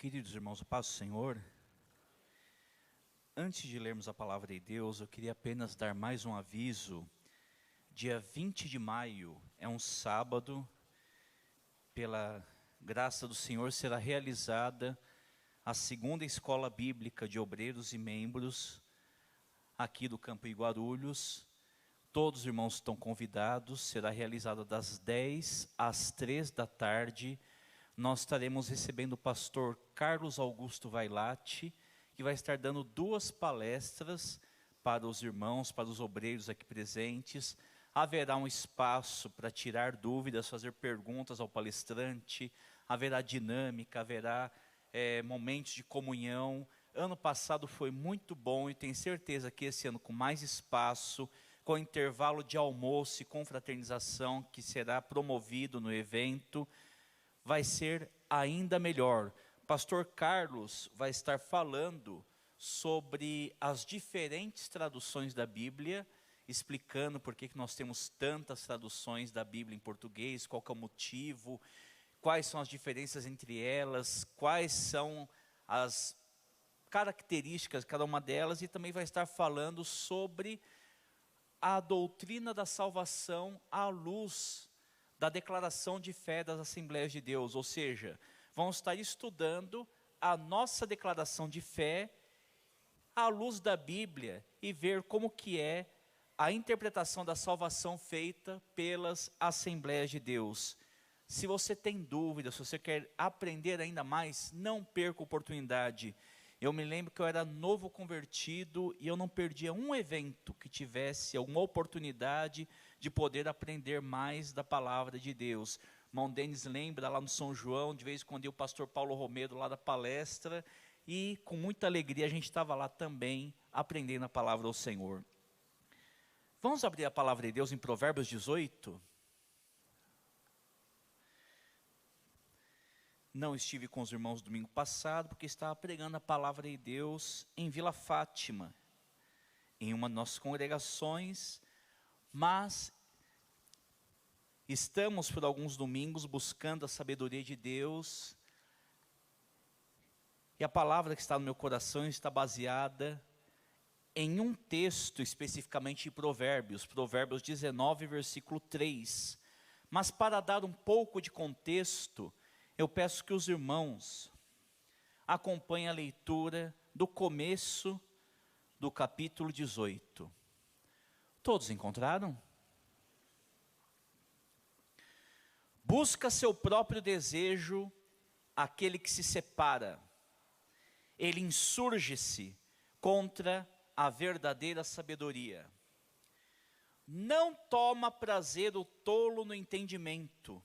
Queridos irmãos, a paz do Senhor. Antes de lermos a palavra de Deus, eu queria apenas dar mais um aviso. Dia 20 de maio é um sábado, pela graça do Senhor será realizada a segunda escola bíblica de obreiros e membros aqui do Campo em Guarulhos. Todos os irmãos estão convidados, será realizada das 10 às 3 da tarde. Nós estaremos recebendo o pastor Carlos Augusto Vailate, que vai estar dando 2 palestras para os irmãos, para os obreiros aqui presentes. Haverá um espaço para tirar dúvidas, fazer perguntas ao palestrante, haverá dinâmica, haverá momentos de comunhão. Ano passado foi muito bom e tenho certeza que esse ano, com mais espaço, com intervalo de almoço e confraternização que será promovido no evento, vai ser ainda melhor. Pastor Carlos vai estar falando sobre as diferentes traduções da Bíblia, explicando por que nós temos tantas traduções da Bíblia em português, qual que é o motivo, quais são as diferenças entre elas, quais são as características de cada uma delas, e também vai estar falando sobre a doutrina da salvação à luz da declaração de fé das Assembleias de Deus, ou seja, vamos estar estudando a nossa declaração de fé à luz da Bíblia e ver como que é a interpretação da salvação feita pelas Assembleias de Deus. Se você tem dúvidas, se você quer aprender ainda mais, não perca a oportunidade. Eu me lembro que eu era novo convertido e eu não perdia um evento que tivesse alguma oportunidade de poder aprender mais da palavra de Deus. Irmão Denis lembra lá no São João, de vez em quando o pastor Paulo Romero lá da palestra, e com muita alegria a gente estava lá também aprendendo a palavra do Senhor. Vamos abrir a palavra de Deus em Provérbios 18? Não estive com os irmãos domingo passado, porque estava pregando a palavra de Deus em Vila Fátima, em uma de nossas congregações, mas estamos por alguns domingos buscando a sabedoria de Deus, e a palavra que está no meu coração está baseada em um texto, especificamente em Provérbios 19, versículo 3, mas para dar um pouco de contexto, eu peço que os irmãos acompanhem a leitura do começo do capítulo 18. Todos encontraram? Busca seu próprio desejo aquele que se separa. Ele insurge-se contra a verdadeira sabedoria. Não toma prazer o tolo no entendimento,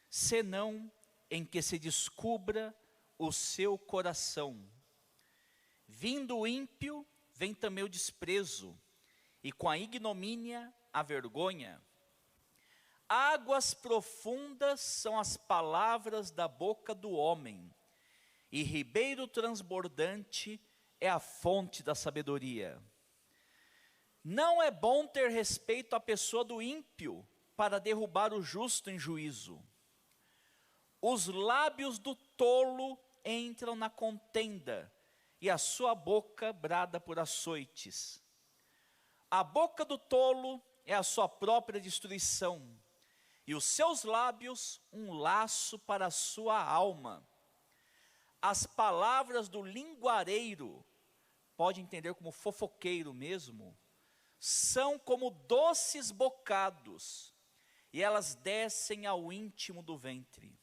senão em que se descubra o seu coração. Vindo o ímpio, vem também o desprezo, e com a ignomínia, a vergonha. Águas profundas são as palavras da boca do homem, e ribeiro transbordante é a fonte da sabedoria. Não é bom ter respeito à pessoa do ímpio, para derrubar o justo em juízo. Os lábios do tolo entram na contenda, e a sua boca brada por açoites. A boca do tolo é a sua própria destruição, e os seus lábios um laço para a sua alma. As palavras do linguareiro, pode entender como fofoqueiro mesmo, são como doces bocados, e elas descem ao íntimo do ventre.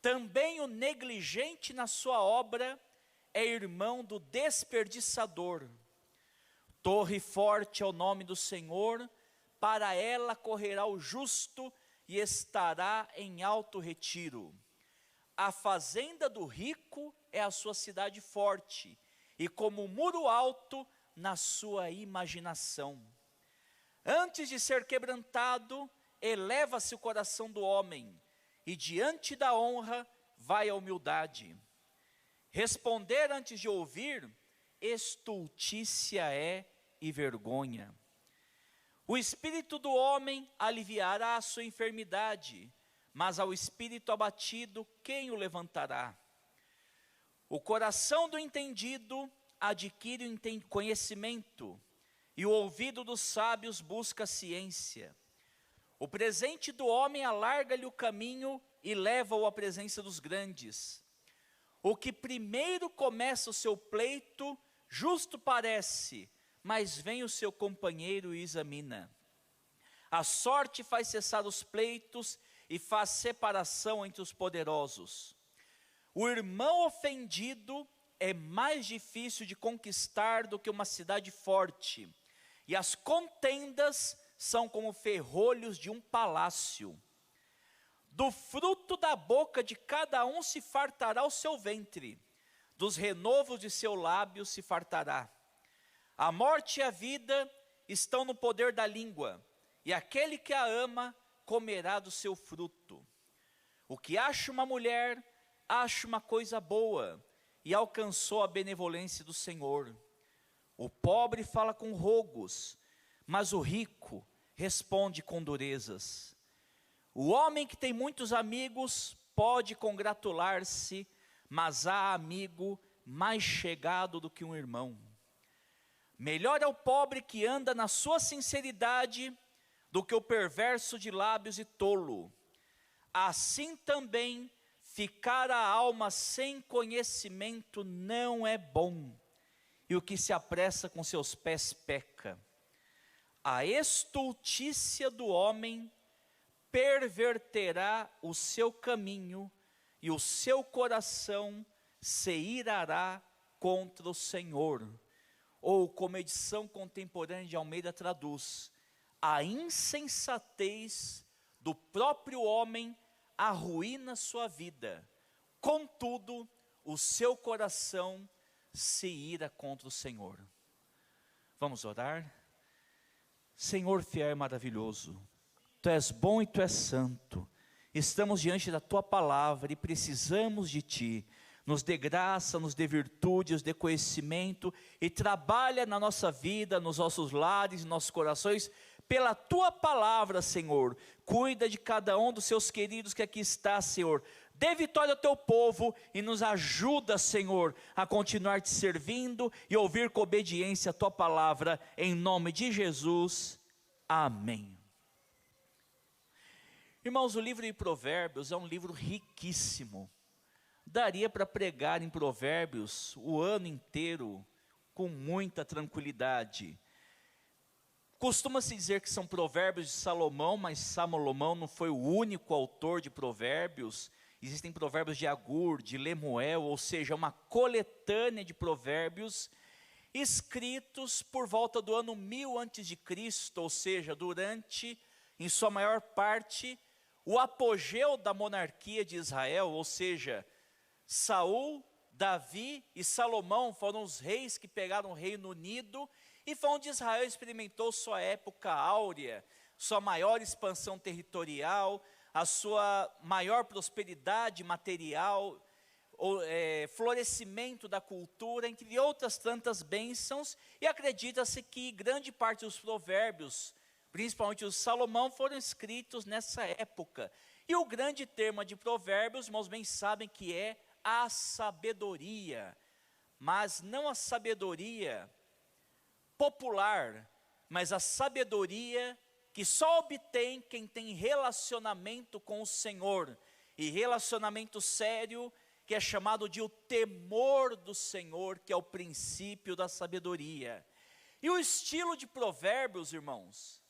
Também o negligente na sua obra é irmão do desperdiçador. Torre forte é o nome do Senhor, para ela correrá o justo e estará em alto retiro. A fazenda do rico é a sua cidade forte, e como um muro alto na sua imaginação. Antes de ser quebrantado, eleva-se o coração do homem, e diante da honra vai a humildade. Responder antes de ouvir, estultícia é e vergonha. O espírito do homem aliviará a sua enfermidade, mas ao espírito abatido, quem o levantará? O coração do entendido adquire o conhecimento, e o ouvido dos sábios busca a ciência. O presente do homem alarga-lhe o caminho e leva-o à presença dos grandes. O que primeiro começa o seu pleito, justo parece, mas vem o seu companheiro e examina. A sorte faz cessar os pleitos e faz separação entre os poderosos. O irmão ofendido é mais difícil de conquistar do que uma cidade forte, e as contendas são como ferrolhos de um palácio. Do fruto da boca de cada um se fartará o seu ventre, dos renovos de seu lábio se fartará. A morte e a vida estão no poder da língua, e aquele que a ama comerá do seu fruto. O que acha uma mulher, acha uma coisa boa, e alcançou a benevolência do Senhor. O pobre fala com rogos, mas o rico responde com durezas. O homem que tem muitos amigos pode congratular-se, mas há amigo mais chegado do que um irmão. Melhor é o pobre que anda na sua sinceridade do que o perverso de lábios e tolo. Assim também, ficar a alma sem conhecimento não é bom, e o que se apressa com seus pés peca. A estultícia do homem perverterá o seu caminho, e o seu coração se irará contra o Senhor. Ou, como a edição contemporânea de Almeida traduz, a insensatez do próprio homem arruína sua vida, contudo, o seu coração se ira contra o Senhor. Vamos orar? Senhor fiel e maravilhoso, Tu és bom e Tu és santo, estamos diante da Tua palavra e precisamos de Ti. Nos dê graça, nos dê virtude, nos dê conhecimento e trabalha na nossa vida, nos nossos lares, nos nossos corações, pela Tua palavra, Senhor. Cuida de cada um dos Seus queridos que aqui está, Senhor. Dê vitória ao Teu povo e nos ajuda, Senhor, a continuar Te servindo e ouvir com obediência a Tua palavra, em nome de Jesus. Amém. Irmãos, o livro de Provérbios é um livro riquíssimo. Daria para pregar em Provérbios o ano inteiro com muita tranquilidade. Costuma-se dizer que são provérbios de Salomão, mas Salomão não foi o único autor de provérbios. Existem provérbios de Agur, de Lemuel, ou seja, uma coletânea de provérbios escritos por volta do ano 1000 a.C., ou seja, durante, em sua maior parte, o apogeu da monarquia de Israel, ou seja, Saul, Davi e Salomão foram os reis que pegaram o Reino Unido, e foi onde Israel experimentou sua época áurea, sua maior expansão territorial, a sua maior prosperidade material, florescimento da cultura, entre outras tantas bênçãos, e acredita-se que grande parte dos provérbios, principalmente os de Salomão, foram escritos nessa época. E o grande tema de provérbios, irmãos bem sabem que é a sabedoria, mas não a sabedoria popular, mas a sabedoria que só obtém quem tem relacionamento com o Senhor, e relacionamento sério, que é chamado de o temor do Senhor, que é o princípio da sabedoria. E o estilo de Provérbios, irmãos,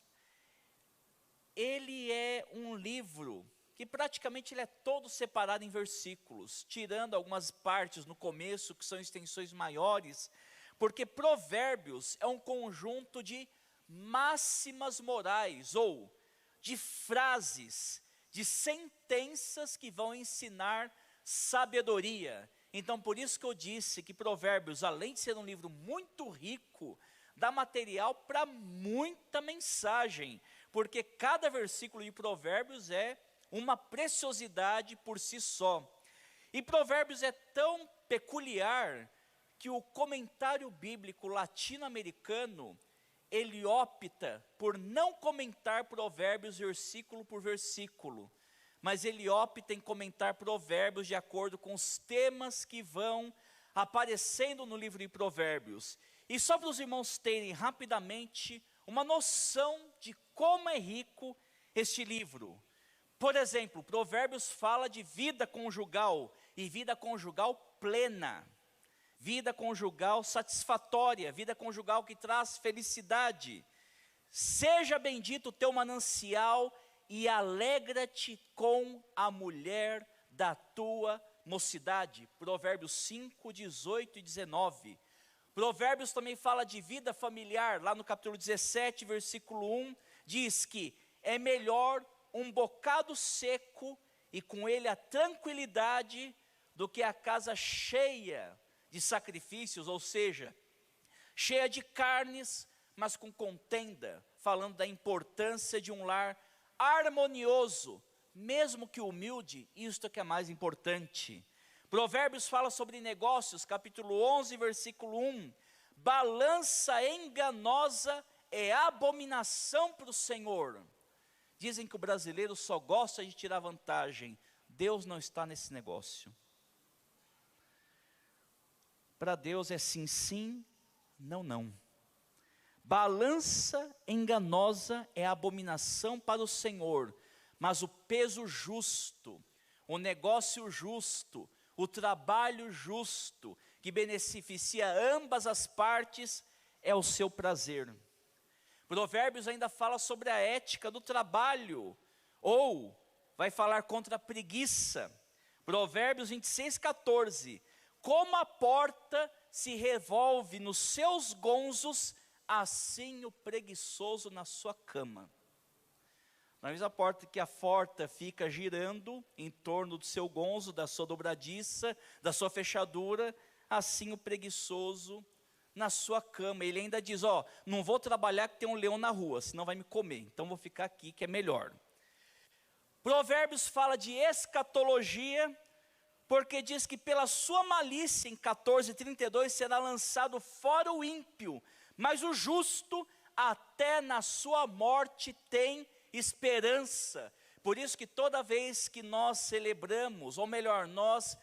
ele é um livro que praticamente ele é todo separado em versículos, tirando algumas partes no começo, que são extensões maiores, porque Provérbios é um conjunto de máximas morais, ou de frases, de sentenças que vão ensinar sabedoria. Então, por isso que eu disse que Provérbios, além de ser um livro muito rico, dá material para muita mensagem, porque cada versículo de Provérbios é uma preciosidade por si só. E Provérbios é tão peculiar que o comentário bíblico latino-americano, ele opta por não comentar Provérbios versículo por versículo, mas ele opta em comentar Provérbios de acordo com os temas que vão aparecendo no livro de Provérbios. E só para os irmãos terem rapidamente uma noção de como é rico este livro. Por exemplo, Provérbios fala de vida conjugal e vida conjugal plena, vida conjugal satisfatória, vida conjugal que traz felicidade. Seja bendito o teu manancial e alegra-te com a mulher da tua mocidade. Provérbios 5, 18 e 19. Provérbios também fala de vida familiar, lá no capítulo 17, versículo 1, diz que é melhor um bocado seco e com ele a tranquilidade do que a casa cheia de sacrifícios, ou seja, cheia de carnes, mas com contenda, falando da importância de um lar harmonioso, mesmo que humilde, isto é que é mais importante. Provérbios fala sobre negócios, capítulo 11, versículo 1, balança enganosa é abominação para o Senhor. Dizem que o brasileiro só gosta de tirar vantagem, Deus não está nesse negócio. Para Deus é sim, sim, não, não. Balança enganosa é abominação para o Senhor, mas o peso justo, o negócio justo, o trabalho justo, que beneficia ambas as partes, é o seu prazer. Provérbios ainda fala sobre a ética do trabalho, ou vai falar contra a preguiça. Provérbios 26, 14. Como a porta se revolve nos seus gonzos, assim o preguiçoso na sua cama. Na mesma porta que a porta fica girando em torno do seu gonzo, da sua dobradiça, da sua fechadura, assim o preguiçoso na sua cama. Ele ainda diz, não vou trabalhar que tem um leão na rua, senão vai me comer, então vou ficar aqui que é melhor. Provérbios fala de escatologia, porque diz que pela sua malícia, em 14:32, será lançado fora o ímpio, mas o justo até na sua morte tem esperança. Por isso que toda vez que nós celebramos, ou melhor, nós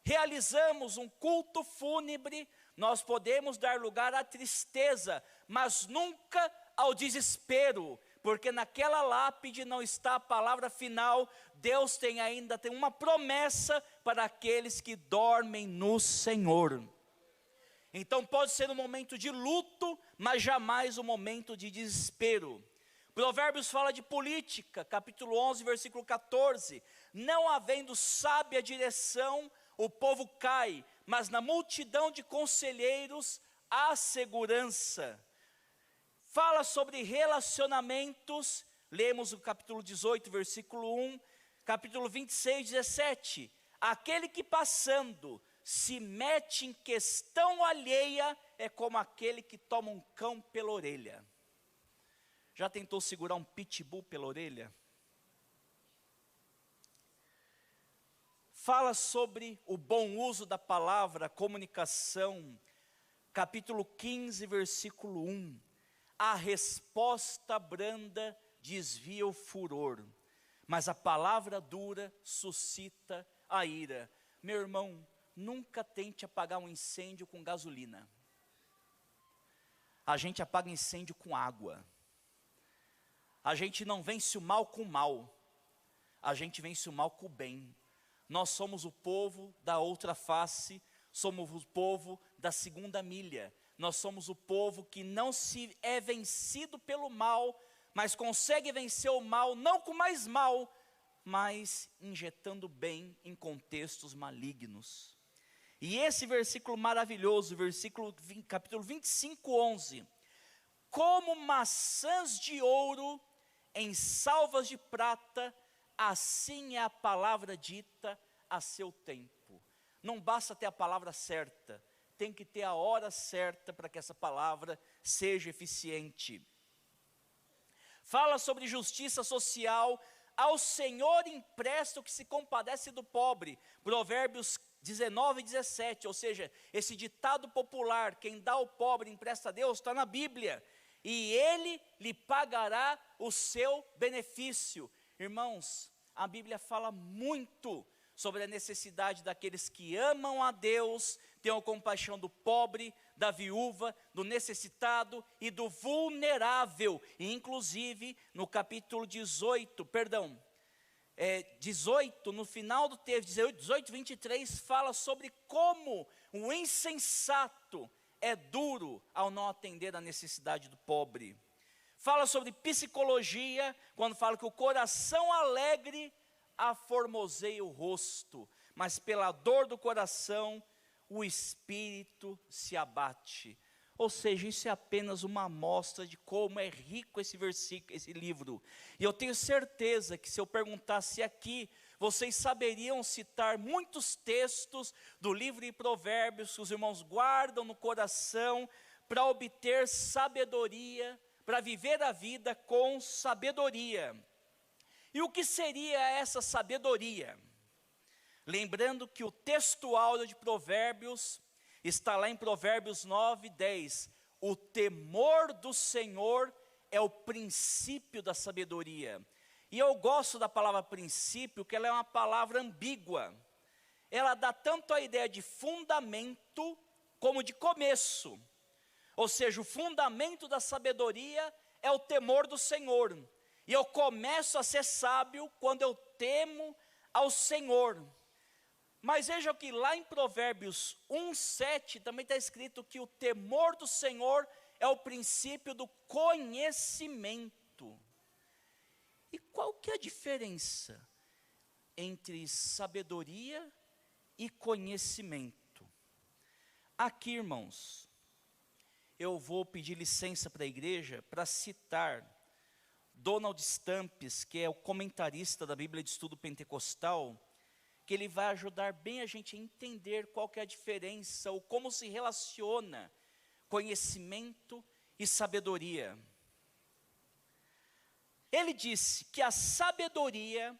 realizamos um culto fúnebre, nós podemos dar lugar à tristeza, mas nunca ao desespero, porque naquela lápide não está a palavra final. Deus tem uma promessa para aqueles que dormem no Senhor. Então pode ser um momento de luto, mas jamais um momento de desespero. Provérbios fala de política, capítulo 11, versículo 14. Não havendo sábia direção, o povo cai, mas na multidão de conselheiros há segurança. Fala sobre relacionamentos, lemos o capítulo 18, versículo 1, capítulo 26, 17. Aquele que passando se mete em questão alheia é como aquele que toma um cão pela orelha. Já tentou segurar um pitbull pela orelha? Fala sobre o bom uso da palavra, comunicação, capítulo 15, versículo 1. A resposta branda desvia o furor, mas a palavra dura suscita a ira. Meu irmão, nunca tente apagar um incêndio com gasolina. A gente apaga incêndio com água. A gente não vence o mal com o mal, a gente vence o mal com o bem. Nós somos o povo da outra face, somos o povo da segunda milha. Nós somos o povo que não se é vencido pelo mal, mas consegue vencer o mal, não com mais mal, mas injetando bem em contextos malignos. E esse versículo maravilhoso, capítulo 25, 11. Como maçãs de ouro em salvas de prata, assim é a palavra dita a seu tempo. Não basta ter a palavra certa, tem que ter a hora certa para que essa palavra seja eficiente. Fala sobre justiça social, ao Senhor empresta o que se compadece do pobre, Provérbios 19, 17, ou seja, esse ditado popular, quem dá ao pobre empresta a Deus, está na Bíblia, e Ele lhe pagará o seu benefício. Irmãos, a Bíblia fala muito sobre a necessidade daqueles que amam a Deus, tenham compaixão do pobre, da viúva, do necessitado e do vulnerável. E inclusive no capítulo 18, 18, no final do texto, 18, 23, fala sobre como o insensato é duro ao não atender à necessidade do pobre. Fala sobre psicologia, quando fala que o coração alegre aformoseia o rosto, mas pela dor do coração o espírito se abate. Ou seja, isso é apenas uma amostra de como é rico esse versículo, esse livro. E eu tenho certeza que se eu perguntasse aqui, vocês saberiam citar muitos textos do livro de Provérbios que os irmãos guardam no coração para obter sabedoria, para viver a vida com sabedoria. E o que seria essa sabedoria? Lembrando que o texto áureo de Provérbios está lá em Provérbios 9, 10. O temor do Senhor é o princípio da sabedoria. E eu gosto da palavra princípio, que ela é uma palavra ambígua. Ela dá tanto a ideia de fundamento, como de começo. Ou seja, o fundamento da sabedoria é o temor do Senhor. E eu começo a ser sábio quando eu temo ao Senhor. Mas veja que lá em Provérbios 1:7 também está escrito que o temor do Senhor é o princípio do conhecimento. E qual que é a diferença entre sabedoria e conhecimento? Aqui, irmãos, eu vou pedir licença para a igreja para citar Donald Stamps, que é o comentarista da Bíblia de Estudo Pentecostal, que ele vai ajudar bem a gente a entender qual que é a diferença, ou como se relaciona conhecimento e sabedoria. Ele disse que a sabedoria,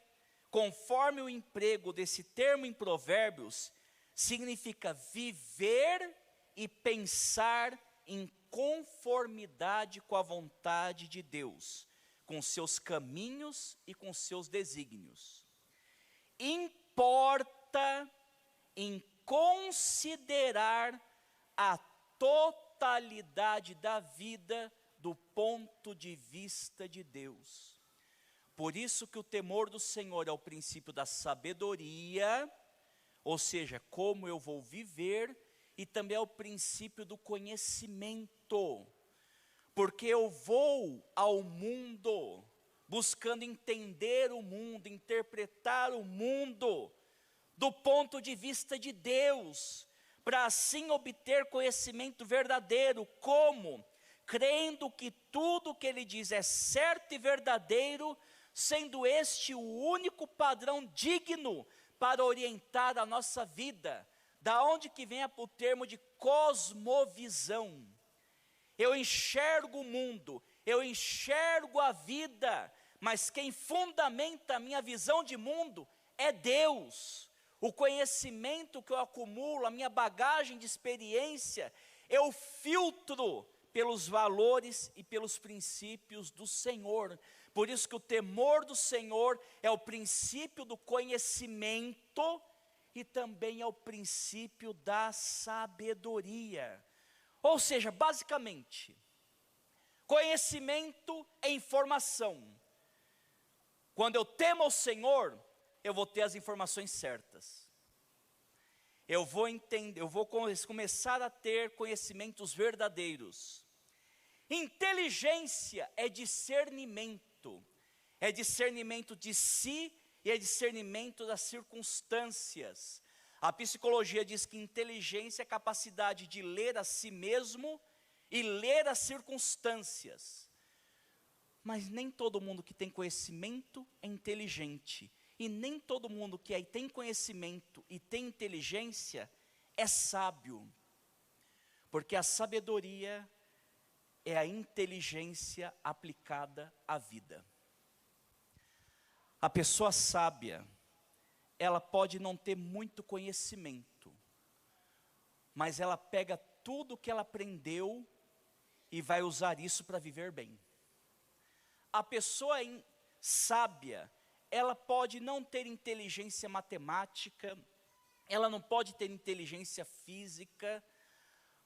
conforme o emprego desse termo em Provérbios, significa viver e pensar em conformidade com a vontade de Deus, com seus caminhos e com seus desígnios. Importa em considerar a totalidade da vida do ponto de vista de Deus. Por isso que o temor do Senhor é o princípio da sabedoria, ou seja, como eu vou viver, e também é o princípio do conhecimento, porque eu vou ao mundo buscando entender o mundo, interpretar o mundo do ponto de vista de Deus, para assim obter conhecimento verdadeiro. Como? Crendo que tudo que ele diz é certo e verdadeiro, sendo este o único padrão digno para orientar a nossa vida. Da onde que vem o termo de cosmovisão? Eu enxergo o mundo, eu enxergo a vida, mas quem fundamenta a minha visão de mundo é Deus. O conhecimento que eu acumulo, a minha bagagem de experiência, eu filtro pelos valores e pelos princípios do Senhor. Por isso que o temor do Senhor é o princípio do conhecimento e também é o princípio da sabedoria. Ou seja, basicamente, conhecimento é informação. Quando eu temo ao Senhor, eu vou ter as informações certas. Eu vou entender, eu vou começar a ter conhecimentos verdadeiros. Inteligência é discernimento de si e é discernimento das circunstâncias. A psicologia diz que inteligência é a capacidade de ler a si mesmo e ler as circunstâncias. Mas nem todo mundo que tem conhecimento é inteligente. E nem todo mundo que tem conhecimento e tem inteligência é sábio. Porque a sabedoria é a inteligência aplicada à vida. A pessoa sábia, ela pode não ter muito conhecimento, mas ela pega tudo que ela aprendeu e vai usar isso para viver bem. A pessoa sábia, ela pode não ter inteligência matemática, ela não pode ter inteligência física,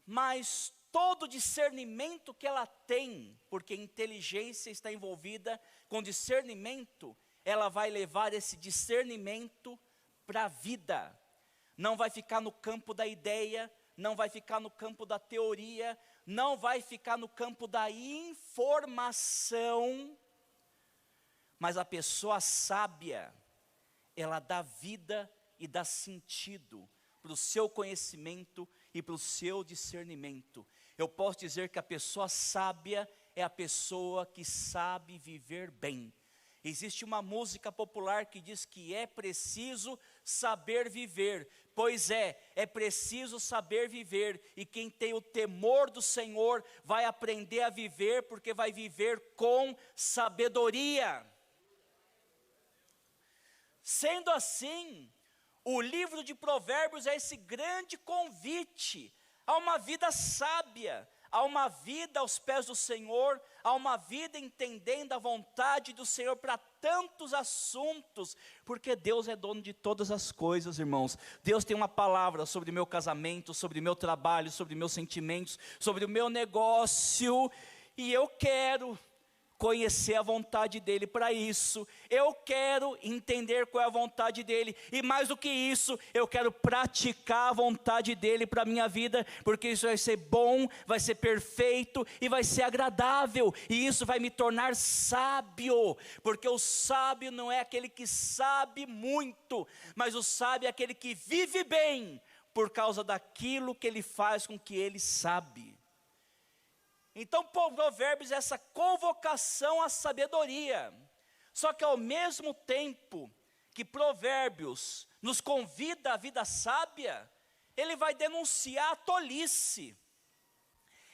mas todo discernimento que ela tem, porque inteligência está envolvida com discernimento, ela vai levar esse discernimento para a vida. Não vai ficar no campo da ideia, não vai ficar no campo da teoria, não vai ficar no campo da informação, mas a pessoa sábia, ela dá vida e dá sentido para o seu conhecimento e para o seu discernimento. Eu posso dizer que a pessoa sábia é a pessoa que sabe viver bem. Existe uma música popular que diz que é preciso saber viver. Pois é preciso saber viver. E quem tem o temor do Senhor vai aprender a viver, porque vai viver com sabedoria. Sendo assim, o livro de Provérbios é esse grande convite a uma vida sábia, a uma vida aos pés do Senhor, a uma vida entendendo a vontade do Senhor para tantos assuntos, porque Deus é dono de todas as coisas, irmãos. Deus tem uma palavra sobre o meu casamento, sobre o meu trabalho, sobre meus sentimentos, sobre o meu negócio, e eu quero conhecer a vontade dEle para isso. Eu quero entender qual é a vontade dEle, e mais do que isso, eu quero praticar a vontade dEle para a minha vida, porque isso vai ser bom, vai ser perfeito e vai ser agradável, e isso vai me tornar sábio, porque o sábio não é aquele que sabe muito, mas o sábio é aquele que vive bem, por causa daquilo que ele faz com que ele sabe. Então, Provérbios é essa convocação à sabedoria. Só que ao mesmo tempo que Provérbios nos convida à vida sábia, ele vai denunciar a tolice.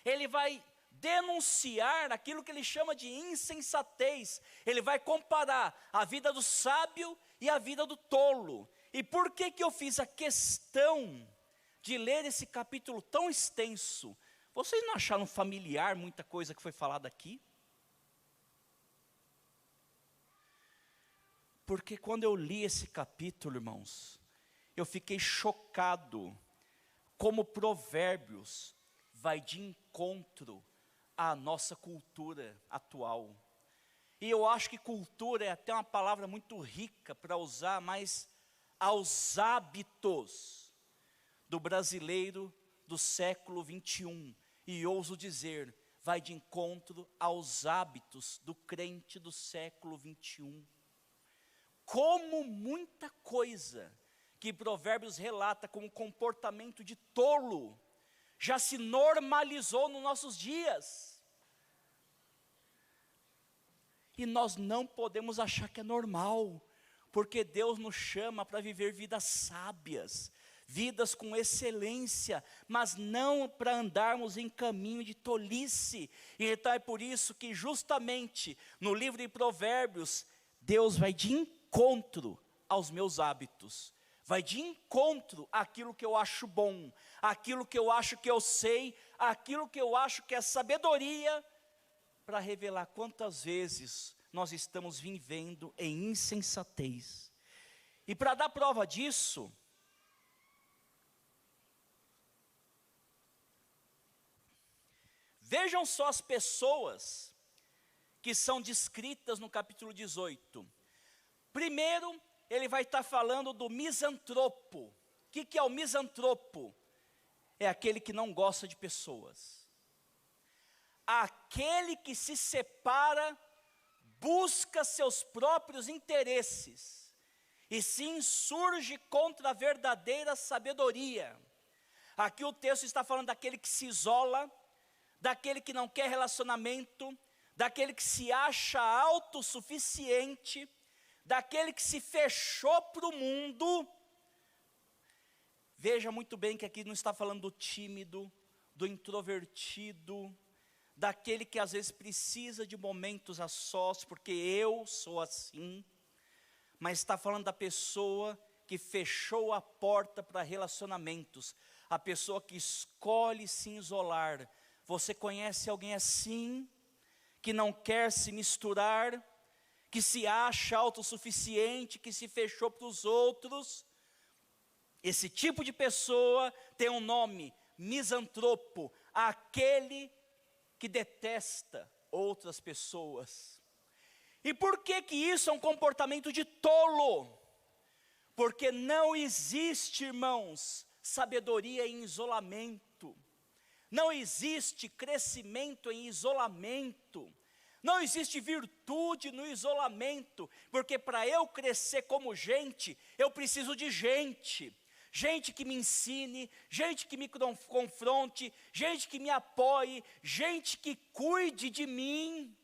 Ele vai denunciar aquilo que ele chama de insensatez. Ele vai comparar a vida do sábio e a vida do tolo. E por que eu fiz a questão de ler esse capítulo tão extenso? Vocês não acharam familiar muita coisa que foi falada aqui? Porque quando eu li esse capítulo, irmãos, eu fiquei chocado como Provérbios vai de encontro à nossa cultura atual. E eu acho que cultura é até uma palavra muito rica para usar, mas aos hábitos do brasileiro do século 21. E ouso dizer, vai de encontro aos hábitos do crente do século 21. Como muita coisa que Provérbios relata como comportamento de tolo, já se normalizou nos nossos dias. E nós não podemos achar que é normal, porque Deus nos chama para viver vidas sábias, vidas com excelência, mas não para andarmos em caminho de tolice. E então é por isso que justamente no livro de Provérbios, Deus vai de encontro aos meus hábitos, vai de encontro àquilo que eu acho bom, àquilo que eu acho que eu sei, àquilo que eu acho que é sabedoria, para revelar quantas vezes nós estamos vivendo em insensatez. E para dar prova disso, vejam só as pessoas que são descritas no capítulo 18. Primeiro, ele vai estar falando do misantropo. O que é o misantropo? É aquele que não gosta de pessoas. Aquele que se separa, busca seus próprios interesses e se insurge contra a verdadeira sabedoria. Aqui o texto está falando daquele que se isola, daquele que não quer relacionamento, daquele que se acha autossuficiente, daquele que se fechou para o mundo. Veja muito bem que aqui não está falando do tímido, do introvertido, daquele que às vezes precisa de momentos a sós, porque eu sou assim, mas está falando da pessoa que fechou a porta para relacionamentos, a pessoa que escolhe se isolar. Você conhece alguém assim, que não quer se misturar, que se acha autossuficiente, que se fechou para os outros. Esse tipo de pessoa tem um nome: misantropo, aquele que detesta outras pessoas. E por que isso é um comportamento de tolo? Porque não existe, irmãos, sabedoria em isolamento. Não existe crescimento em isolamento. Não existe virtude no isolamento. Porque para eu crescer como gente, eu preciso de gente. Gente que me ensine, gente que me confronte, gente que me apoie, gente que cuide de mim.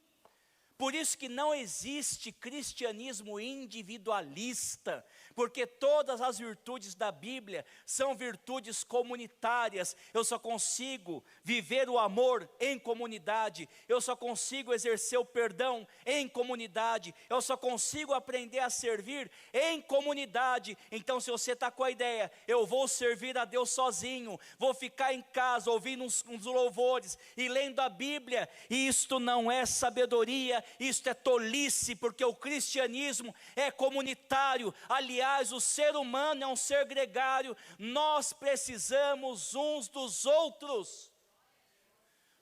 Por isso que não existe cristianismo individualista, porque todas as virtudes da Bíblia são virtudes comunitárias. Eu só consigo viver o amor em comunidade, eu só consigo exercer o perdão em comunidade, eu só consigo aprender a servir em comunidade. Então, se você está com a ideia, eu vou servir a Deus sozinho, vou ficar em casa ouvindo uns louvores e lendo a Bíblia, isto não é sabedoria, isto é tolice, porque o cristianismo é comunitário. Aliás, o ser humano é um ser gregário, nós precisamos uns dos outros.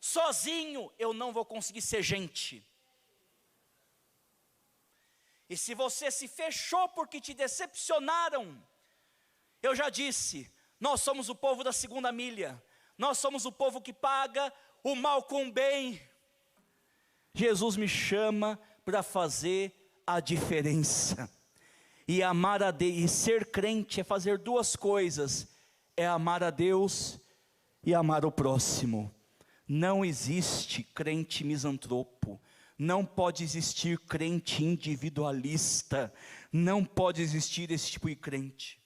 Sozinho eu não vou conseguir ser gente. E se você se fechou porque te decepcionaram, eu já disse, nós somos o povo da segunda milha, nós somos o povo que paga o mal com o bem. Jesus me chama para fazer a diferença. E amar a Deus, e ser crente é fazer duas coisas: é amar a Deus e amar o próximo. Não existe crente misantropo, não pode existir crente individualista, não pode existir esse tipo de crente.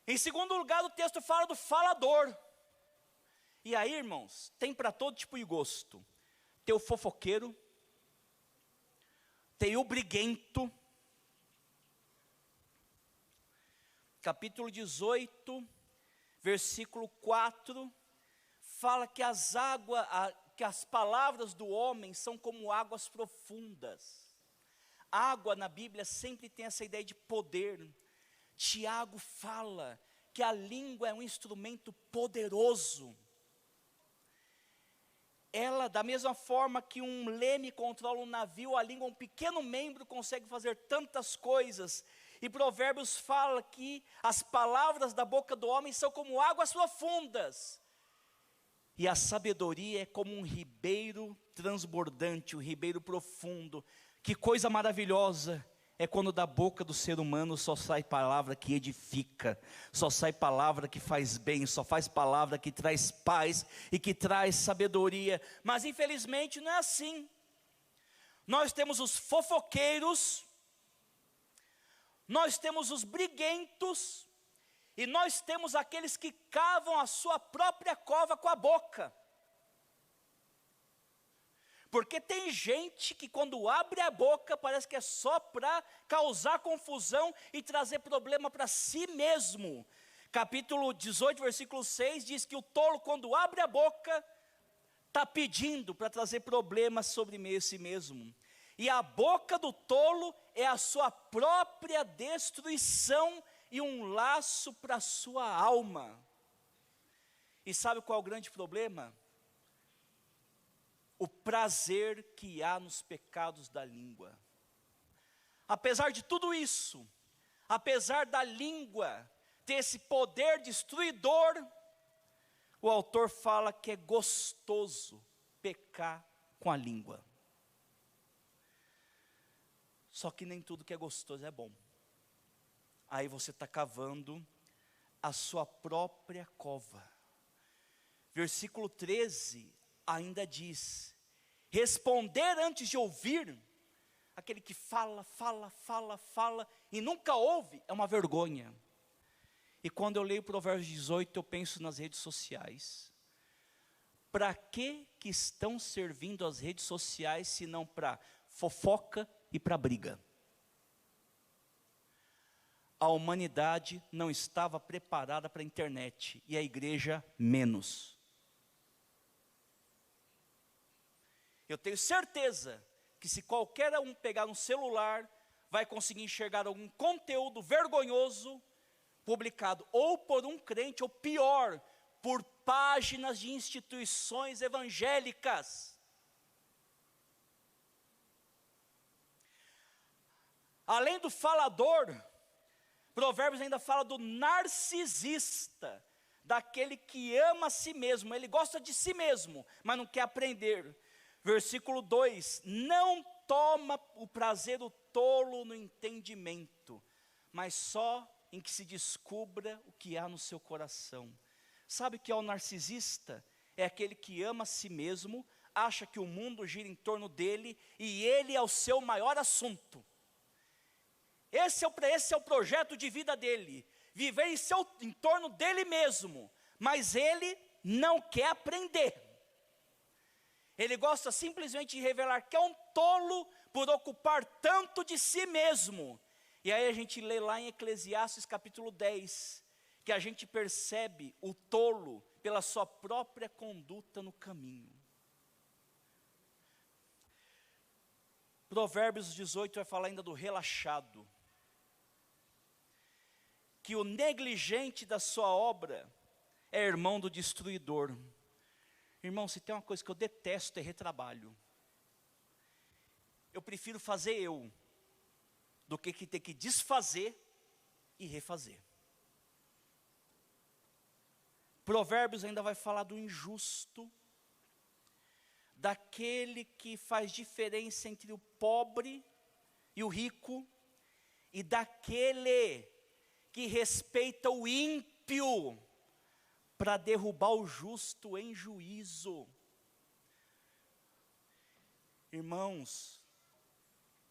Em segundo lugar, o texto fala do falador. E aí, irmãos, tem para todo tipo de gosto. Tem o fofoqueiro, tem o briguento. Capítulo 18, versículo 4, fala que que as palavras do homem são como águas profundas. Água na Bíblia sempre tem essa ideia de poder. Tiago fala que a língua é um instrumento poderoso. Ela, da mesma forma que um leme controla um navio, a língua, um pequeno membro, consegue fazer tantas coisas. E Provérbios fala que as palavras da boca do homem são como águas profundas. E a sabedoria é como um ribeiro transbordante, um ribeiro profundo. Que coisa maravilhosa é quando da boca do ser humano só sai palavra que edifica, só sai palavra que faz bem, só faz palavra que traz paz e que traz sabedoria. Mas infelizmente não é assim. Nós temos os fofoqueiros, nós temos os briguentos, e nós temos aqueles que cavam a sua própria cova com a boca. Porque tem gente que quando abre a boca parece que é só para causar confusão e trazer problema para si mesmo. Capítulo 18, versículo 6 diz que o tolo, quando abre a boca, está pedindo para trazer problemas sobre si mesmo. E a boca do tolo é a sua própria destruição e um laço para a sua alma. E sabe qual é o grande problema? O prazer que há nos pecados da língua. Apesar de tudo isso, apesar da língua ter esse poder destruidor, o autor fala que é gostoso pecar com a língua. Só que nem tudo que é gostoso é bom. Aí você está cavando a sua própria cova. Versículo 13 ainda diz: responder antes de ouvir. Aquele que fala e nunca ouve é uma vergonha. E quando eu leio Provérbios 18, eu penso nas redes sociais. Para que estão servindo as redes sociais, se não para fofoca e para briga? A humanidade não estava preparada para a internet, e a igreja menos. Eu tenho certeza que que se qualquer um pegar um celular, vai conseguir enxergar algum conteúdo vergonhoso publicado ou por um crente, ou pior, por páginas de instituições evangélicas. Além do falador, Provérbios ainda fala do narcisista, daquele que ama a si mesmo, ele gosta de si mesmo, mas não quer aprender. Versículo 2: não toma o prazer o tolo no entendimento, mas só em que se descubra o que há no seu coração. Sabe o que é o narcisista? É aquele que ama a si mesmo, acha que o mundo gira em torno dele, e ele é o seu maior assunto. Esse é o projeto de vida dele, viver em torno dele mesmo, mas ele não quer aprender. Ele gosta simplesmente de revelar que é um tolo por ocupar tanto de si mesmo. E aí a gente lê lá em Eclesiastes capítulo 10, que a gente percebe o tolo pela sua própria conduta no caminho. Provérbios 18 vai falar ainda do relaxado, que o negligente da sua obra é irmão do destruidor. Irmão, se tem uma coisa que eu detesto é retrabalho. Eu prefiro fazer eu, do que ter que desfazer e refazer. Provérbios ainda vai falar do injusto, daquele que faz diferença entre o pobre e o rico, e daquele que respeita o ímpio para derrubar o justo em juízo. Irmãos,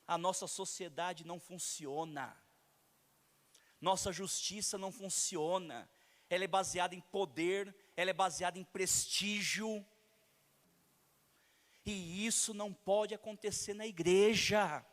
a nossa sociedade não funciona, nossa justiça não funciona, ela é baseada em poder, ela é baseada em prestígio, e isso não pode acontecer na igreja.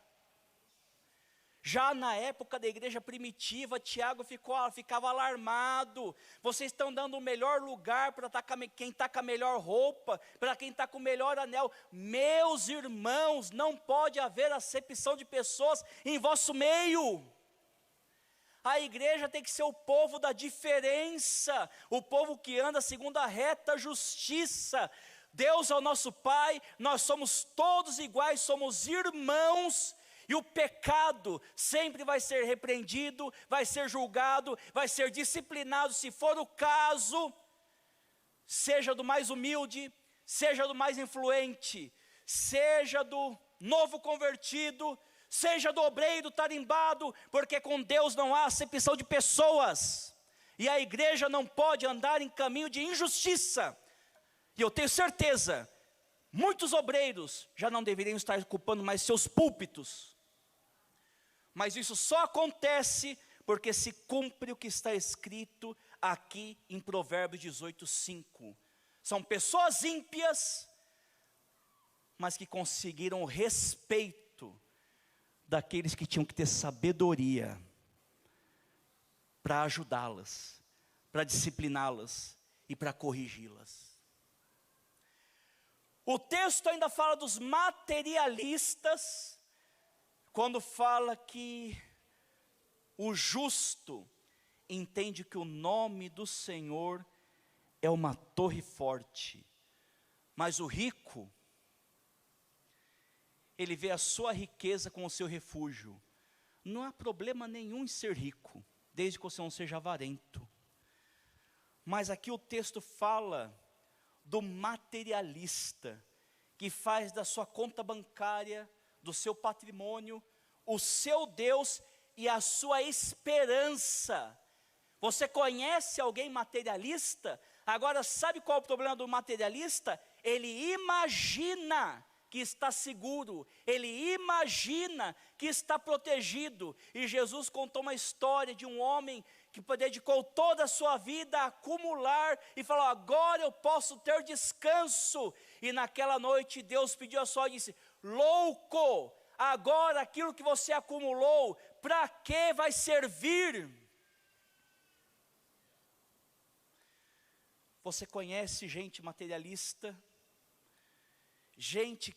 Já na época da igreja primitiva, Tiago ficava alarmado. Vocês estão dando o melhor lugar para quem está com a melhor roupa, para quem está com o melhor anel. Meus irmãos, não pode haver acepção de pessoas em vosso meio. A igreja tem que ser o povo da diferença, o povo que anda segundo a reta justiça. Deus é o nosso Pai, nós somos todos iguais, somos irmãos. E o pecado sempre vai ser repreendido, vai ser julgado, vai ser disciplinado, se for o caso, seja do mais humilde, seja do mais influente, seja do novo convertido, seja do obreiro tarimbado, porque com Deus não há acepção de pessoas, e a igreja não pode andar em caminho de injustiça. E eu tenho certeza, muitos obreiros já não deveriam estar ocupando mais seus púlpitos, mas isso só acontece porque se cumpre o que está escrito aqui em Provérbios 18:5. São pessoas ímpias, mas que conseguiram o respeito daqueles que tinham que ter sabedoria para ajudá-las, para discipliná-las e para corrigi-las. O texto ainda fala dos materialistas, quando fala que o justo entende que o nome do Senhor é uma torre forte, mas o rico, ele vê a sua riqueza como o seu refúgio. Não há problema nenhum em ser rico, desde que você não seja avarento. Mas aqui o texto fala do materialista, que faz da sua conta bancária, do seu patrimônio, o seu Deus e a sua esperança. Você conhece alguém materialista? Agora, sabe qual é o problema do materialista? Ele imagina que está seguro, ele imagina que está protegido. E Jesus contou uma história de um homem que dedicou toda a sua vida a acumular e falou: agora eu posso ter descanso. E naquela noite Deus pediu a sua e disse: louco, agora aquilo que você acumulou, para que vai servir? Você conhece gente materialista gente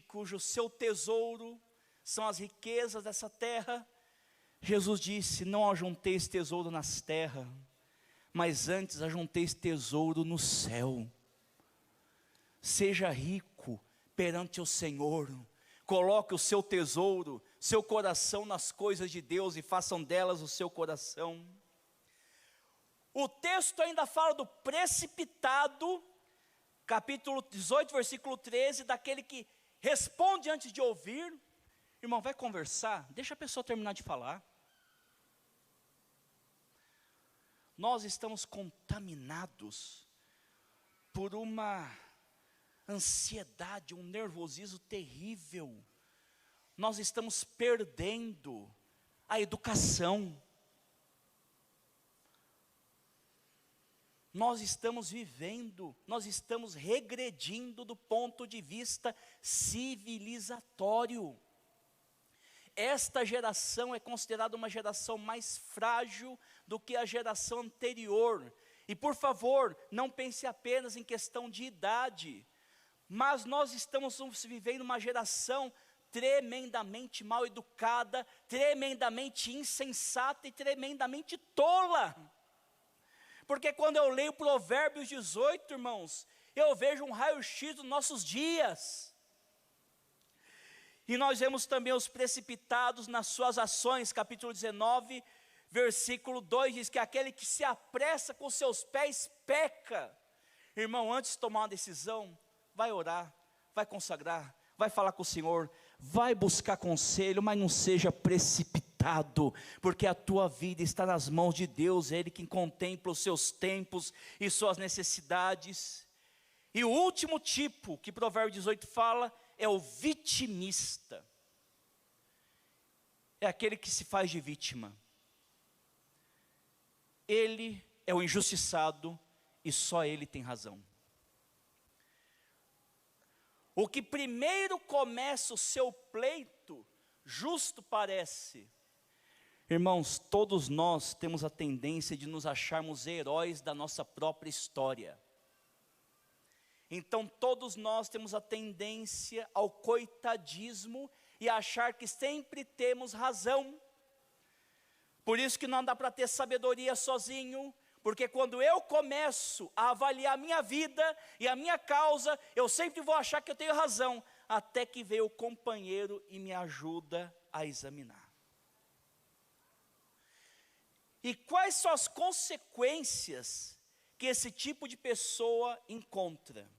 cujo seu tesouro são as riquezas dessa terra. Jesus disse: não ajunteis tesouro nas terras, mas antes ajunteis tesouro no céu. Seja rico perante o Senhor, coloque o seu tesouro, seu coração nas coisas de Deus e façam delas o seu coração. O texto ainda fala do precipitado, capítulo 18, versículo 13, daquele que responde antes de ouvir. Irmão, vai conversar, deixa a pessoa terminar de falar. Nós estamos contaminados por uma ansiedade, um nervosismo terrível. Nós estamos perdendo a educação. Nós estamos regredindo do ponto de vista civilizatório. Esta geração é considerada uma geração mais frágil do que a geração anterior. E por favor, não pense apenas em questão de idade, mas nós estamos vivendo uma geração tremendamente mal educada, tremendamente insensata e tremendamente tola. Porque quando eu leio Provérbios 18, irmãos, eu vejo um raio-x dos nossos dias. E nós vemos também os precipitados nas suas ações, capítulo 19, versículo 2, diz que aquele que se apressa com seus pés peca. Irmão, antes de tomar uma decisão, vai orar, vai consagrar, vai falar com o Senhor, vai buscar conselho, mas não seja precipitado, porque a tua vida está nas mãos de Deus, é Ele quem contempla os seus tempos e suas necessidades. E o último tipo que Provérbios 18 fala é o vitimista. É aquele que se faz de vítima. Ele é o injustiçado e só ele tem razão. O que primeiro começa o seu pleito, justo parece. Irmãos, todos nós temos a tendência de nos acharmos heróis da nossa própria história. Então todos nós temos a tendência ao coitadismo e a achar que sempre temos razão. Por isso que não dá para ter sabedoria sozinho, porque quando eu começo a avaliar a minha vida e a minha causa, eu sempre vou achar que eu tenho razão, até que veio o companheiro e me ajuda a examinar. E quais são as consequências que esse tipo de pessoa encontra?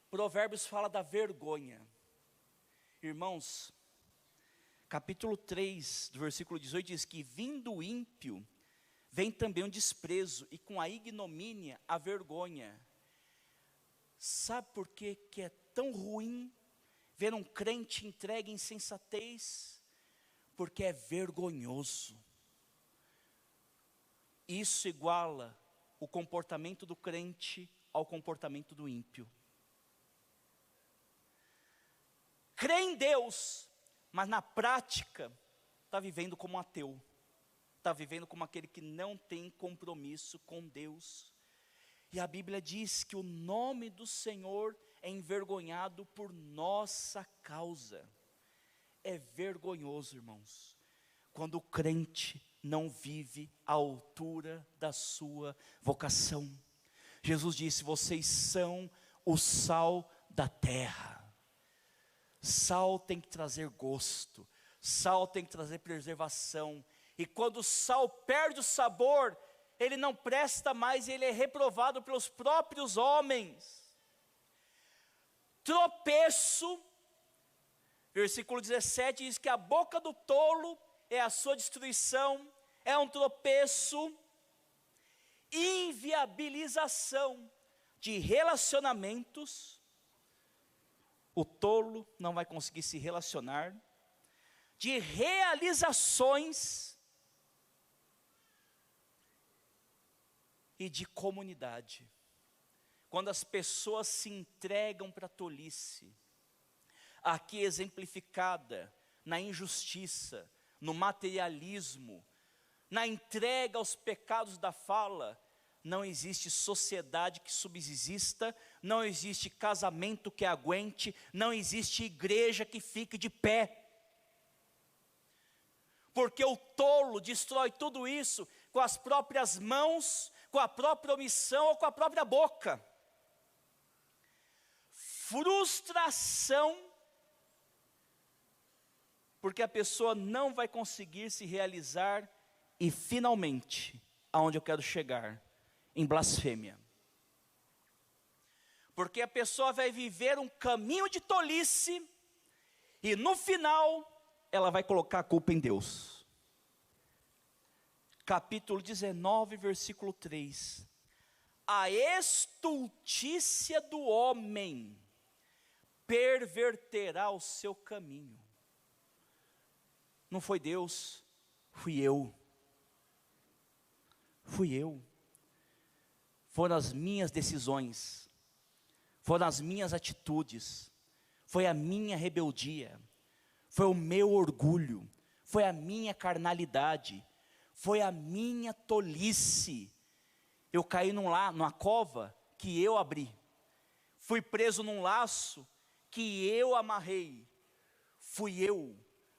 Provérbios fala da vergonha. Irmãos, capítulo 3, do versículo 18, diz que vindo o ímpio, vem também o desprezo, e com a ignomínia, a vergonha. Sabe por que é tão ruim ver um crente entregue em insensatez? Porque é vergonhoso. Isso iguala o comportamento do crente ao comportamento do ímpio. Crê em Deus, mas na prática está vivendo como um ateu. Está vivendo como aquele que não tem compromisso com Deus. E a Bíblia diz que o nome do Senhor é envergonhado por nossa causa. É vergonhoso, irmãos, quando o crente não vive à altura da sua vocação. Jesus disse: vocês são o sal da terra. Sal tem que trazer gosto, sal tem que trazer preservação. E quando o sal perde o sabor, ele não presta mais, ele é reprovado pelos próprios homens. Tropeço, versículo 17 diz que a boca do tolo é a sua destruição, é um tropeço. Inviabilização de relacionamentos. O tolo não vai conseguir se relacionar. De realizações e de comunidade. Quando as pessoas se entregam para a tolice, aqui exemplificada na injustiça, no materialismo, na entrega aos pecados da fala, não existe sociedade que subsista, não existe casamento que aguente, não existe igreja que fique de pé. Porque o tolo destrói tudo isso com as próprias mãos, com a própria omissão ou com a própria boca. Frustração, porque a pessoa não vai conseguir se realizar e finalmente, aonde eu quero chegar, em blasfêmia. Porque a pessoa vai viver um caminho de tolice e no final ela vai colocar a culpa em Deus. Capítulo 19, versículo 3. A estultícia do homem perverterá o seu caminho. Não foi Deus, fui eu. Fui eu. Foram as minhas decisões, foram as minhas atitudes, foi a minha rebeldia, foi o meu orgulho, foi a minha carnalidade, foi a minha tolice. Eu caí numa cova que eu abri, fui preso num laço que eu amarrei, fui eu.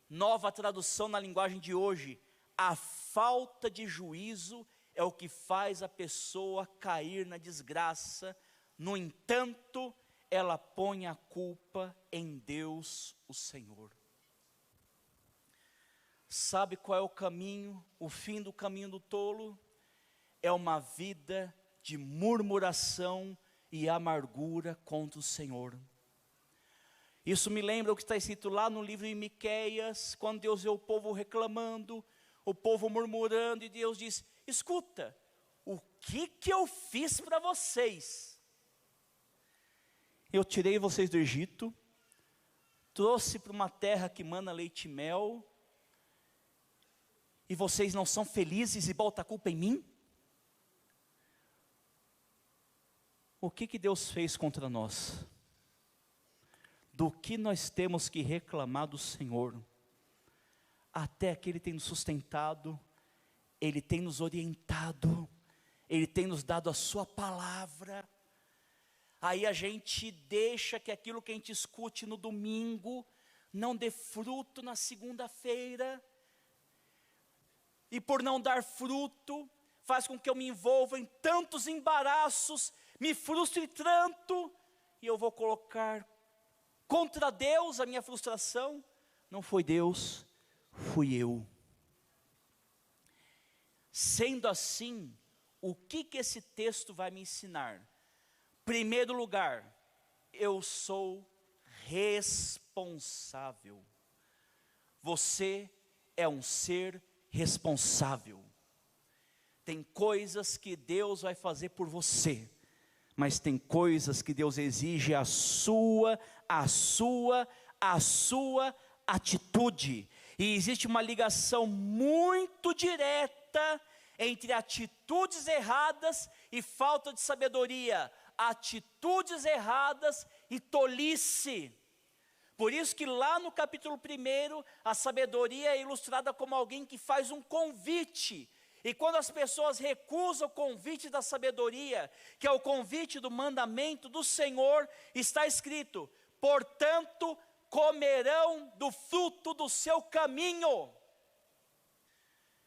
Nova tradução na linguagem de hoje, a falta de juízo é o que faz a pessoa cair na desgraça. No entanto, ela põe a culpa em Deus, o Senhor. Sabe qual é o caminho, o fim do caminho do tolo? É uma vida de murmuração e amargura contra o Senhor. Isso me lembra o que está escrito lá no livro de Miqueias, quando Deus vê o povo reclamando, o povo murmurando, e Deus diz: escuta, o que eu fiz para vocês? Eu tirei vocês do Egito, trouxe para uma terra que mana leite e mel, e vocês não são felizes e botam a culpa em mim? O que Deus fez contra nós? Do que nós temos que reclamar do Senhor? Até que Ele tem nos sustentado, Ele tem nos orientado, Ele tem nos dado a sua palavra. Aí a gente deixa que aquilo que a gente escute no domingo não dê fruto na segunda-feira. E por não dar fruto, faz com que eu me envolva em tantos embaraços, me frustre tanto, e eu vou colocar contra Deus a minha frustração. Não foi Deus, fui eu. Sendo assim, o que esse texto vai me ensinar? Primeiro lugar, eu sou responsável. Você é um ser responsável. Tem coisas que Deus vai fazer por você, mas tem coisas que Deus exige a sua atitude. E existe uma ligação muito direta entre atitudes erradas e falta de sabedoria, atitudes erradas e tolice. Por isso que lá no capítulo 1, a sabedoria é ilustrada como alguém que faz um convite. E quando as pessoas recusam o convite da sabedoria, que é o convite do mandamento do Senhor, está escrito: portanto, comerão do fruto do seu caminho.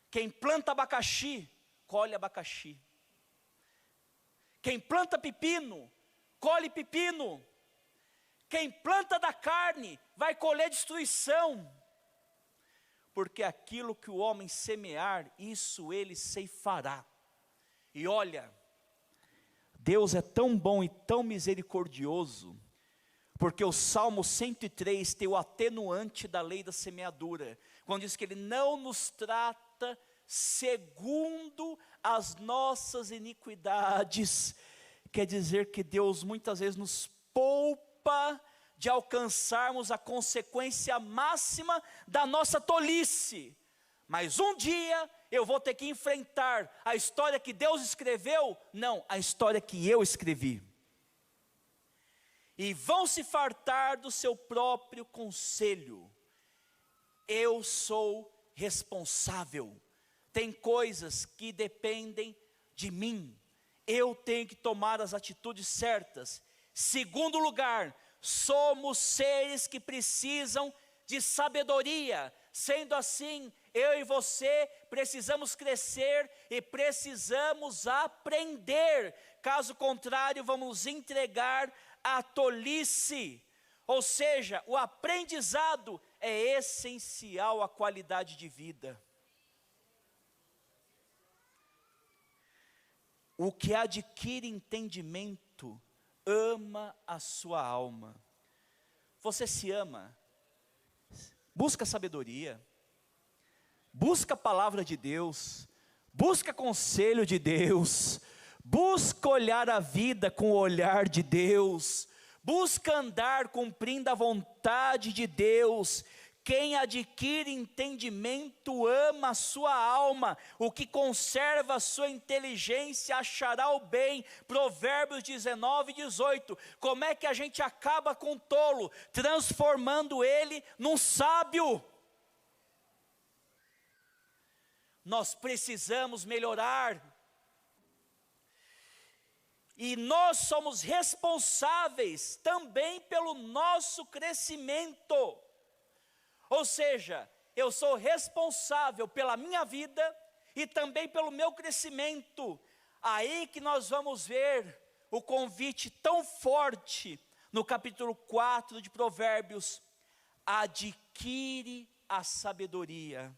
Quem planta abacaxi, colhe abacaxi. Quem planta pepino, colhe pepino. Quem planta da carne, vai colher destruição. Porque aquilo que o homem semear, isso ele ceifará. E olha, Deus é tão bom e tão misericordioso, porque o Salmo 103 tem o atenuante da lei da semeadura, quando diz que Ele não nos trata segundo as nossas iniquidades. Quer dizer que Deus muitas vezes nos poupa de alcançarmos a consequência máxima da nossa tolice. Mas um dia eu vou ter que enfrentar a história que Deus escreveu, não, a história que eu escrevi. E vão se fartar do seu próprio conselho. Eu sou responsável. Tem coisas que dependem de mim. eu tenho que tomar as atitudes certas. Segundo lugar, somos seres que precisam de sabedoria. Sendo assim, eu e você precisamos crescer e precisamos aprender. Caso contrário, vamos nos entregar à tolice. Ou seja, o aprendizado é essencial à qualidade de vida. O que adquire entendimento ama a sua alma. Você se ama? Busca sabedoria, busca a palavra de Deus, busca conselho de Deus, busca olhar a vida com o olhar de Deus, busca andar cumprindo a vontade de Deus. Quem adquire entendimento ama a sua alma, o que conserva a sua inteligência achará o bem. Provérbios 19:18. Como é que a gente acaba com o tolo? Transformando ele num sábio. Nós precisamos melhorar. E nós somos responsáveis também pelo nosso crescimento. Ou seja, eu sou responsável pela minha vida e também pelo meu crescimento. Aí que nós vamos ver o convite tão forte no capítulo 4 de Provérbios: adquire a sabedoria,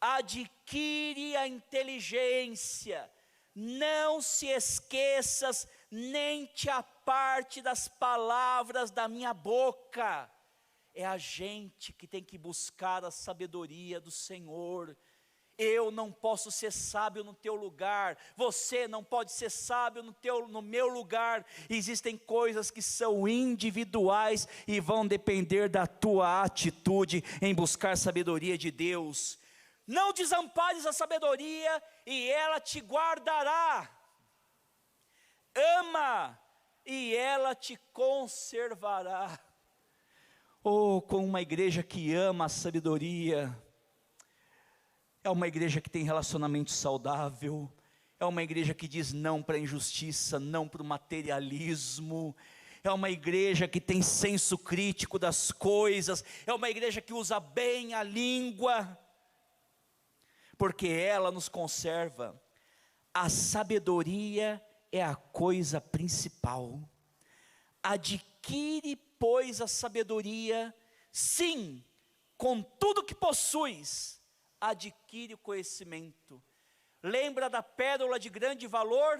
adquire a inteligência, não se esqueças, nem te aparte das palavras da minha boca. É a gente que tem que buscar a sabedoria do Senhor. Eu não posso ser sábio no teu lugar, você não pode ser sábio no meu lugar. Existem coisas que são individuais e vão depender da tua atitude em buscar sabedoria de Deus. Não desampares a sabedoria e ela te guardará. Ama e ela te conservará. Oh, com uma igreja que ama a sabedoria, é uma igreja que tem relacionamento saudável, é uma igreja que diz não para a injustiça, não para o materialismo, é uma igreja que tem senso crítico das coisas, é uma igreja que usa bem a língua, porque ela nos conserva. A sabedoria é a coisa principal. Adquire, pois, a sabedoria, sim, com tudo que possuis, adquire o conhecimento. Lembra da pérola de grande valor?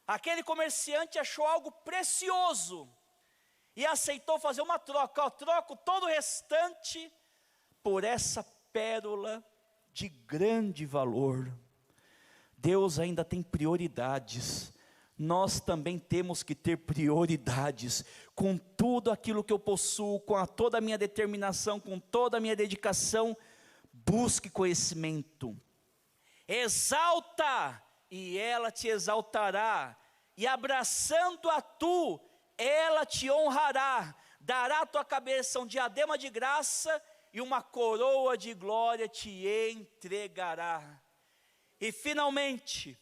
Aquele comerciante achou algo precioso e aceitou fazer uma troca. Eu troco todo o restante por essa pérola de grande valor. Deus ainda tem prioridades. Nós também temos que ter prioridades. Com tudo aquilo que eu possuo, com toda a minha determinação, com toda a minha dedicação, busque conhecimento. Exalta, e ela te exaltará, e abraçando-a tu, ela te honrará, dará à tua cabeça um diadema de graça, e uma coroa de glória te entregará. E finalmente,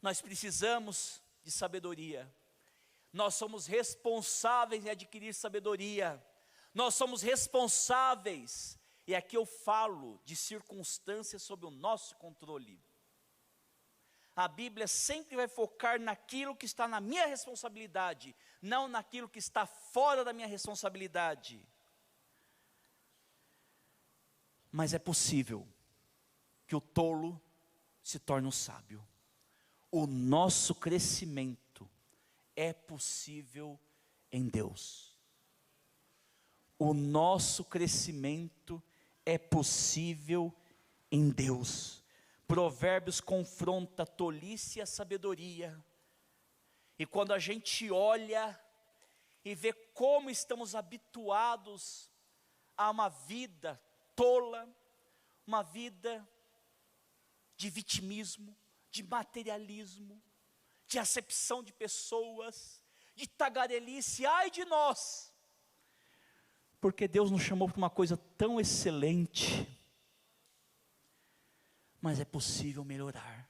nós precisamos de sabedoria. Nós somos responsáveis em adquirir sabedoria. Nós somos responsáveis, e aqui eu falo de circunstâncias sob o nosso controle. A Bíblia sempre vai focar naquilo que está na minha responsabilidade, não naquilo que está fora da minha responsabilidade. Mas é possível que o tolo se torne um sábio. O nosso crescimento é possível em Deus. O nosso crescimento é possível em Deus. Provérbios confronta a tolice e a sabedoria. E quando a gente olha e vê como estamos habituados a uma vida tola, uma vida de vitimismo, de materialismo, de acepção de pessoas, de tagarelice, ai de nós, porque Deus nos chamou para uma coisa tão excelente. mas é possível melhorar.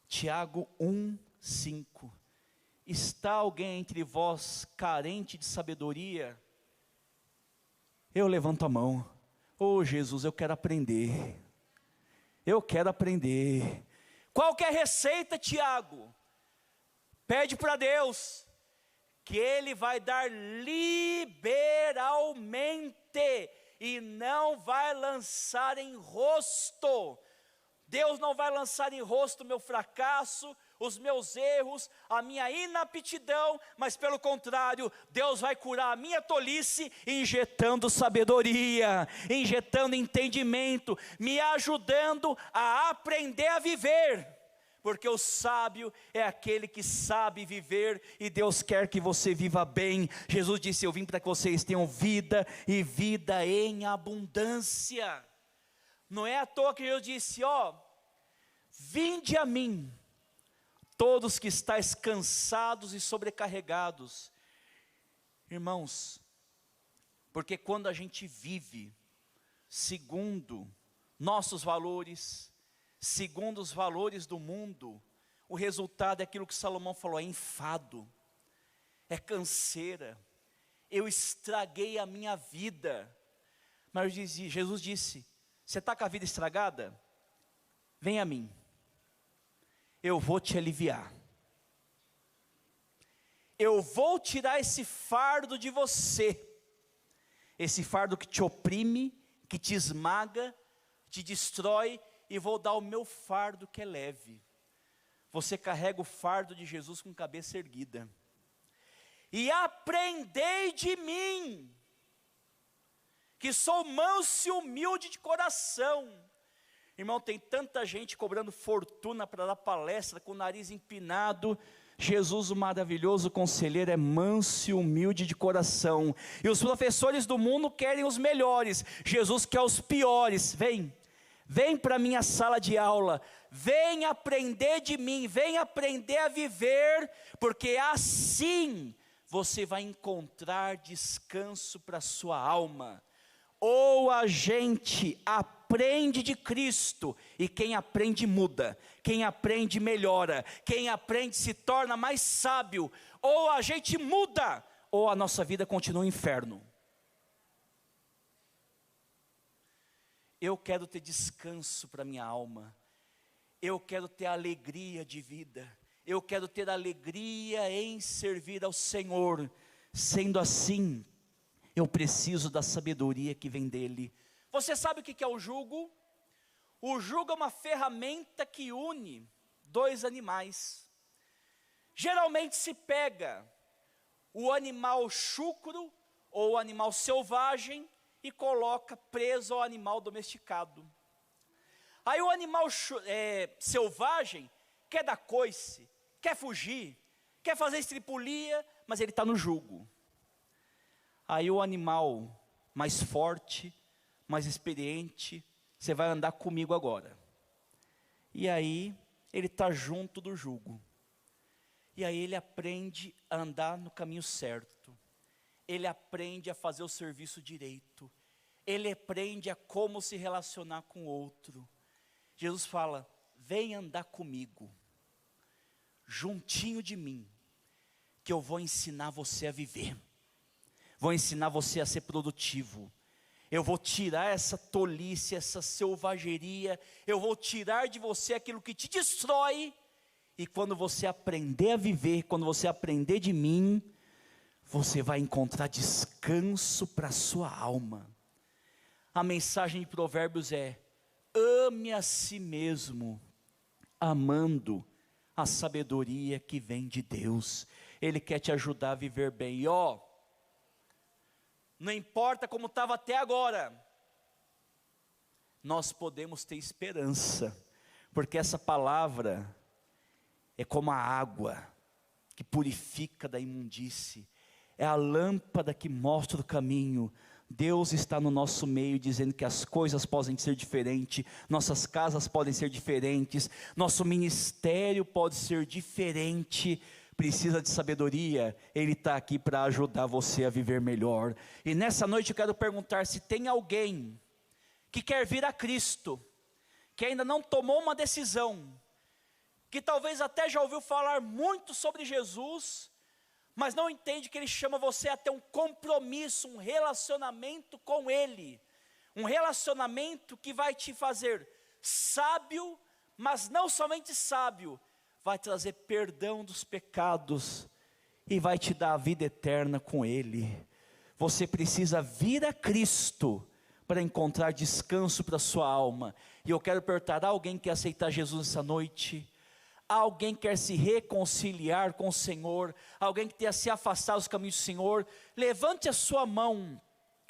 Tiago 1:5. Está alguém entre vós carente de sabedoria? Eu levanto a mão. Oh Jesus, eu quero aprender. Eu quero aprender. Qual que é a receita, Tiago? Pede para Deus, que Ele vai dar liberalmente, e não vai lançar em rosto. Deus não vai lançar em rosto o meu fracasso, os meus erros, a minha inaptidão, mas pelo contrário, Deus vai curar a minha tolice, injetando sabedoria, injetando entendimento, me ajudando a aprender a viver, porque o sábio é aquele que sabe viver, e Deus quer que você viva bem. Jesus disse: eu vim para que vocês tenham vida, e vida em abundância. Não é à toa que Jesus disse: vinde a mim, todos que estáis cansados e sobrecarregados. Irmãos, porque quando a gente vive segundo nossos valores, segundo os valores do mundo, o resultado é aquilo que Salomão falou: é enfado, é canseira. Eu estraguei a minha vida. Mas Jesus disse: você está com a vida estragada? Vem a mim, eu vou te aliviar. Eu vou tirar esse fardo de você, esse fardo que te oprime, que te esmaga, te destrói, e vou dar o meu fardo que é leve. Você carrega o fardo de Jesus com cabeça erguida. E aprendei de mim, que sou manso e humilde de coração. Irmão, tem tanta gente cobrando fortuna para dar palestra, com o nariz empinado. Jesus, o maravilhoso conselheiro, é manso e humilde de coração. E os professores do mundo querem os melhores, Jesus quer os piores. Vem para a minha sala de aula, vem aprender de mim, vem aprender a viver, porque assim você vai encontrar descanso para a sua alma. Ou a gente aprende de Cristo, e quem aprende muda, quem aprende melhora, quem aprende se torna mais sábio. Ou a gente muda, ou a nossa vida continua um inferno. Eu quero ter descanso para minha alma, eu quero ter alegria de vida, eu quero ter alegria em servir ao Senhor. Sendo assim, eu preciso da sabedoria que vem dEle. Você sabe o que é o jugo? O jugo é uma ferramenta que une dois animais. Geralmente se pega o animal chucro ou o animal selvagem e coloca preso ao animal domesticado. Aí o animal selvagem quer dar coice, quer fugir, quer fazer estripulia, mas ele está no jugo. Aí o animal mais forte, mais experiente: você vai andar comigo agora. E aí ele está junto do jugo. E aí ele aprende a andar no caminho certo. Ele aprende a fazer o serviço direito. Ele aprende a como se relacionar com o outro. Jesus fala: vem andar comigo, juntinho de mim, que eu vou ensinar você a viver. Vou ensinar você a ser produtivo. Eu vou tirar essa tolice, essa selvageria. Eu vou tirar de você aquilo que te destrói. E quando você aprender a viver, quando você aprender de mim, você vai encontrar descanso para a sua alma. A mensagem de Provérbios é: ame a si mesmo, amando a sabedoria que vem de Deus. Ele quer te ajudar a viver bem. E não importa como estava até agora, nós podemos ter esperança, porque essa palavra é como a água que purifica da imundície, é a lâmpada que mostra o caminho. Deus está no nosso meio dizendo que as coisas podem ser diferentes, nossas casas podem ser diferentes, nosso ministério pode ser diferente. Precisa de sabedoria? Ele está aqui para ajudar você a viver melhor. E nessa noite eu quero perguntar se tem alguém que quer vir a Cristo, que ainda não tomou uma decisão, que talvez até já ouviu falar muito sobre Jesus, mas não entende que Ele chama você a ter um compromisso, um relacionamento com Ele, um relacionamento que vai te fazer sábio, mas não somente sábio, vai trazer perdão dos pecados, e vai te dar a vida eterna com Ele. Você precisa vir a Cristo, para encontrar descanso para a sua alma. E eu quero perguntar, alguém quer aceitar Jesus essa noite? Alguém quer se reconciliar com o Senhor? Alguém que tenha se afastado dos caminhos do Senhor? Levante a sua mão,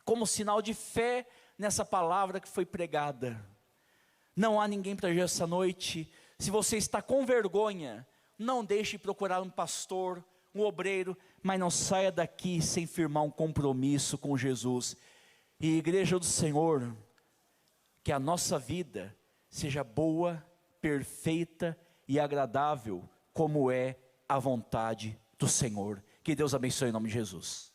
como sinal de fé, nessa palavra que foi pregada. Não há ninguém para Jesus essa noite. Se você está com vergonha, não deixe de procurar um pastor, um obreiro, mas não saia daqui sem firmar um compromisso com Jesus. E igreja do Senhor, que a nossa vida seja boa, perfeita e agradável, como é a vontade do Senhor. Que Deus abençoe em nome de Jesus.